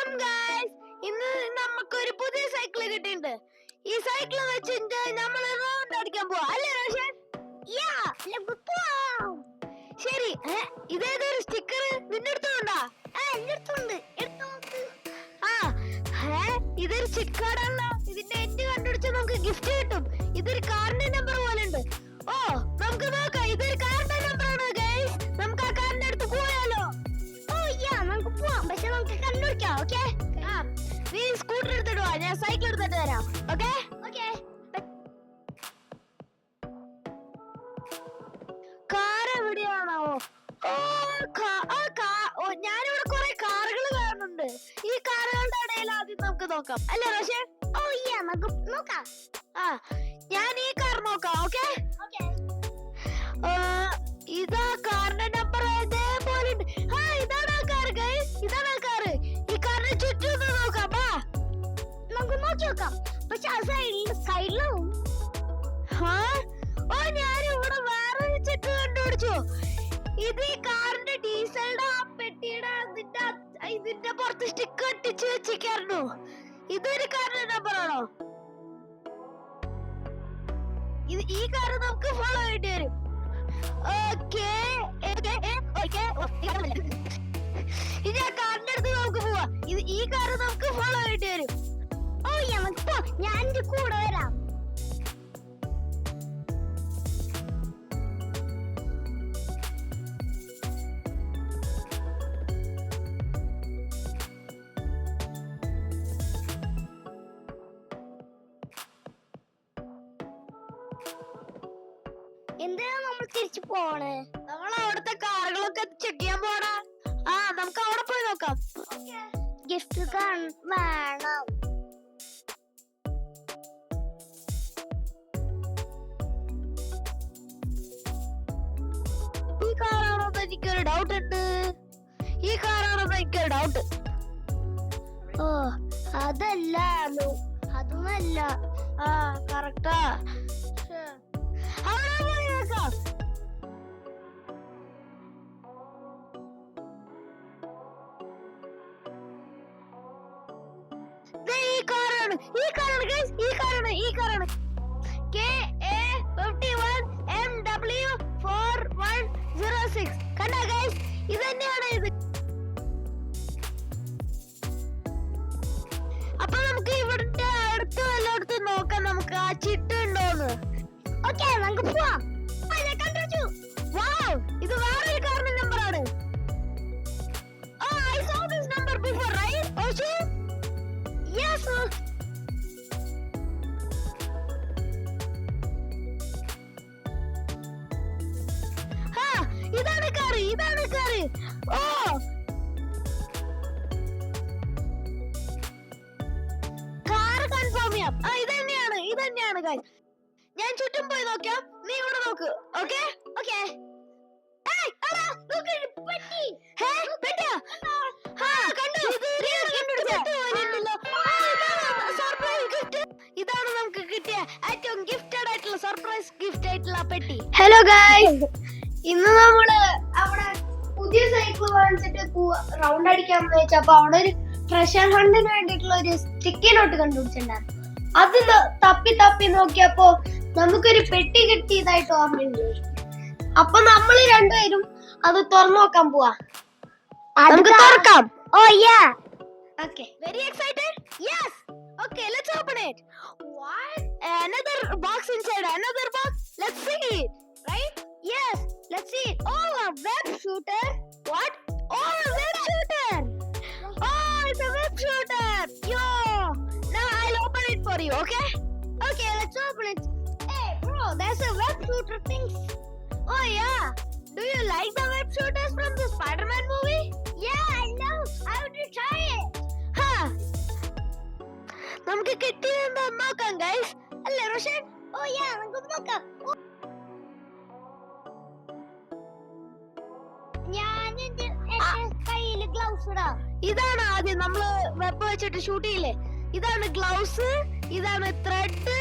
Welcome guys. ഇന്ന് നമുക്കൊരു പുതിയ സൈക്കിൾ കിട്ടിയിട്ടുണ്ട്. ഈ സൈക്കിൾ വെച്ചിട്ട് നമ്മൾ റൗണ്ട് അടിക്കാൻ പോവാ അല്ലേ റോഷൻ? ശരി. ഇതേതൊരു സ്റ്റിക്കർ നിന്റെ അടുത്തുണ്ടോ? ഇതൊരു സ്റ്റിക്കറാണല്ലോ. ഇതിന്റെ എൻഡ് കണ്ടുപിടിച്ച് നമുക്ക് ഗിഫ്റ്റ് കിട്ടും. ഇതൊരു കാറിന്റെ നമ്പർ പോലെ ഉണ്ട്. ഓ നമുക്ക് നോക്കാം. ഇതൊരു കാറിന്റെ നമ്പർ ആണ് ഗൈസ്. നമുക്ക് ആ കാറിന്റെ അടുത്ത് പോയാലോ? നമുക്ക് പോവാം. പക്ഷെ നമുക്ക് കണ്ടുപിടിക്കാം. ഓക്കെ, നീ സ്കൂട്ടർ എടുത്തിട്ട് വാ, ഞാൻ സൈക്കിൾ എടുത്തിട്ട് വരാം. Okay okay. കാർ എവിടെയാണോ? ഞാനിവിടെ കുറെ കാറുകൾ കാണുന്നുണ്ട്. ഈ കാറുകളുടെ ഇടയിൽ ആദ്യം നമുക്ക് നോക്കാം അല്ലേ റോഷൻ? നമുക്ക് നോക്കാം. ഞാൻ ഈ കാർ നോക്കാം. ഓക്കെ, ഇതാ കാറിന്റെ നമ്പർ ഇതേപോലെ ഉണ്ട്. ഇതാണ് ആ കാർ ഗൈസ്, ഇതാണ് ആ കാർ. ഈ കാറിന് ചുറ്റും നോക്കാം. നമുക്ക് നോക്കി നോക്കാം. പക്ഷെ ആ സൈഡിലും ഞാനിവിടെ വേറെ ചുറ്റു കണ്ടുപിടിച്ചു. ഇത് ഈ കാറിന്റെ ഡീസലിന്റെ ആ പെട്ടിയുടെ ഇതിന്റെ പുറത്ത് സ്റ്റിക്കർ ഒട്ടിച്ച് വെച്ചിരിക്കായിരുന്നു. ഇതൊരു കാറിന്റെ നമ്പർ ആണോ? ഈ കാർ നമുക്ക് ഫോളോ ചെയ്യേണ്ടി വരും. ഇനി ആ കാറിന്റെ അടുത്ത് നമുക്ക് പോവാ. ഈ കാർ നമുക്ക് ഫോളോ ചെയ്യേണ്ടി വരും. ഞാൻ എന്റെ കൂടെ വരാം. എന്തിനാ നമ്മൾ തിരിച്ചു പോണേ? നമ്മൾ അവിടുത്തെ കാറുകളൊക്കെ ചെക്ക് ചെയ്യാൻ പോണാ. നമുക്ക് അവിടെ പോയി നോക്കാം. ഗിഫ്റ്റ് വേണം. ഈ കാറാണോ എനിക്കൊരു ഡൗട്ട് ഉണ്ട്. ഈ കാറാണോ എനിക്കൊരു ഡൗട്ട്. അതല്ല, അതൊന്നല്ല. കറക്റ്റാ. ഈ കാറാണ് KA51MW4106. കണ്ടാ ഗൈസ്, ഇത് തന്നെയാണ് ഇത്. അപ്പൊ നമുക്ക് ഇവിടുത്തെ അടുത്ത് എല്ലായിടത്തും നോക്കാം. നമുക്ക് ആ ചിട്ട് ഉണ്ടോന്ന്. ഓക്കെ, നമുക്ക് പോവാം. ഞാൻ കണ്ടുപിടിച്ചു. വാവ്, ഇത് വേറൊരു കാറിന്റെ നമ്പർ ആണ്. I saw this number before, right? Okay? Yes. ഇതാണ് കാറ്. കാറ് കൺഫേം ചെയ്യാം. ഇത് തന്നെയാണ് ഗൈസ്. ഞാൻ ചുറ്റും പോയി നോക്കാം, നീ ഇവിടെ നോക്ക്. Okay okay. ഇതാണ് നമുക്ക് കിട്ടിയ ഏറ്റവും ഗിഫ്റ്റഡ് ആയിട്ടുള്ള സർപ്രൈസ് ഗിഫ്റ്റ് ആയിട്ടുള്ള പെട്ടി. ഹലോ ഗൈസ്, ഇന്ന് നമ്മള് അവിടെ പുതിയ സൈക്കിൾ വാങ്ങിച്ചിട്ട് റൗണ്ട് അടിക്കാൻ വെച്ചപ്പോ അവിടെ ഒരു ട്രഷർ ഹണ്ടിന് വേണ്ടിയിട്ടുള്ള ഒരു സ്റ്റിക്കി നോട്ട് കണ്ടുപിടിച്ചിട്ടുണ്ടായിരുന്നു. അത് തപ്പി നോക്കിയപ്പോ നമുക്കൊരു പെട്ടി കിട്ടിയതായിട്ട് ഓർമ്മയുണ്ട്. അപ്പൊ നമ്മള് രണ്ടുപേരും അത് തുറന്നു നോക്കാൻ പോവാ. നമുക്ക് തുറക്കാം. Okay. Very excited? Yes. Okay, let's open it. What? Another box inside. Another box. Let's see it. Right? Yes. Let's see it. Oh, a web shooter. What? Oh, a web shooter. Oh, it's a web shooter. Yo. Now I'll open it for you. Okay? Okay, let's open it. Hey, bro, there's a web shooter thing. Oh yeah. Do you like the web shooters from the Spider-Man movie? Yeah, I love. I want to try it. നമുക്ക് കിട്ടിയെന്ന് നോക്കാം guys, അല്ലേ റോഷൻ? നമുക്ക് നോക്കാം. ഞാൻ കയ്യില് gloves ഇടാം. ഇതാണ് ആദ്യം നമ്മള് വെബ് വെച്ചിട്ട് ഷൂട്ട് ചെയ്യില്ലേ, ഇതാണ് ഗ്ലൗസ്, ഇതാണ് ത്രെഡ്,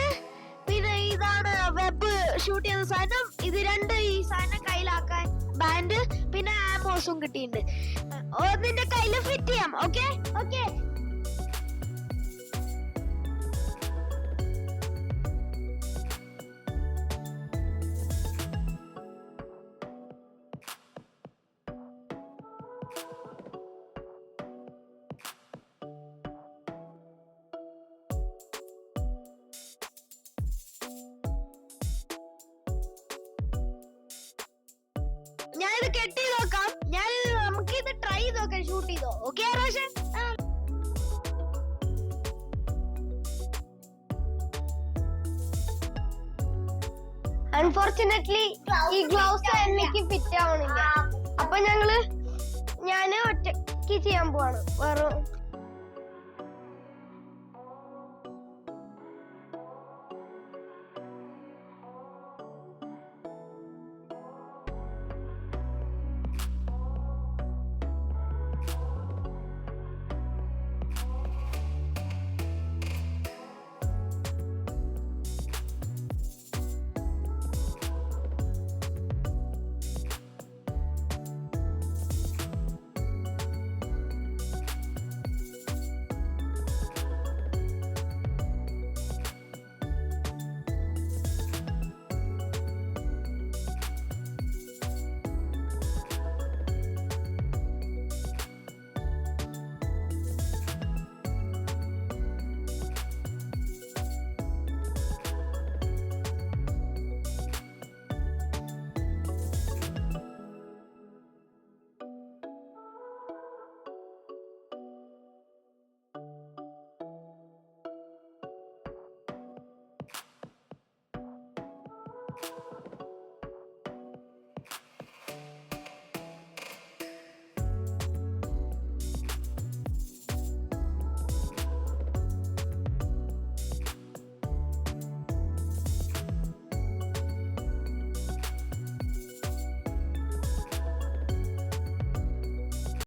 പിന്നെ ഇതാണ് വെബ് ഷൂട്ട് ചെയ്യുന്ന സാധനം. ഇത് രണ്ട് ഈ സാധനം കയ്യിലാക്കാൻ ബാൻഡ്, പിന്നെ ആമോസും കിട്ടിയിട്ടുണ്ട്. നിന്റെ കയ്യില് ഫിറ്റ് ചെയ്യാം. Okay okay. ഞാനിത് കെട്ടി നോക്കാം. നമുക്കിത് ട്രൈ ചെയ്ത് നോക്കാം, ഷൂട്ട് ചെയ്തോ. ഓക്കെ റോഷൻ? അൺഫോർച്ചുനേറ്റ്ലി ഈ ഗ്ലൗസ് എനിക്ക് ഫിറ്റ് ആവണില്ല. അപ്പൊ ഞാൻ ഒറ്റയ്ക്ക് ചെയ്യാൻ പോവാണ്. വേറെ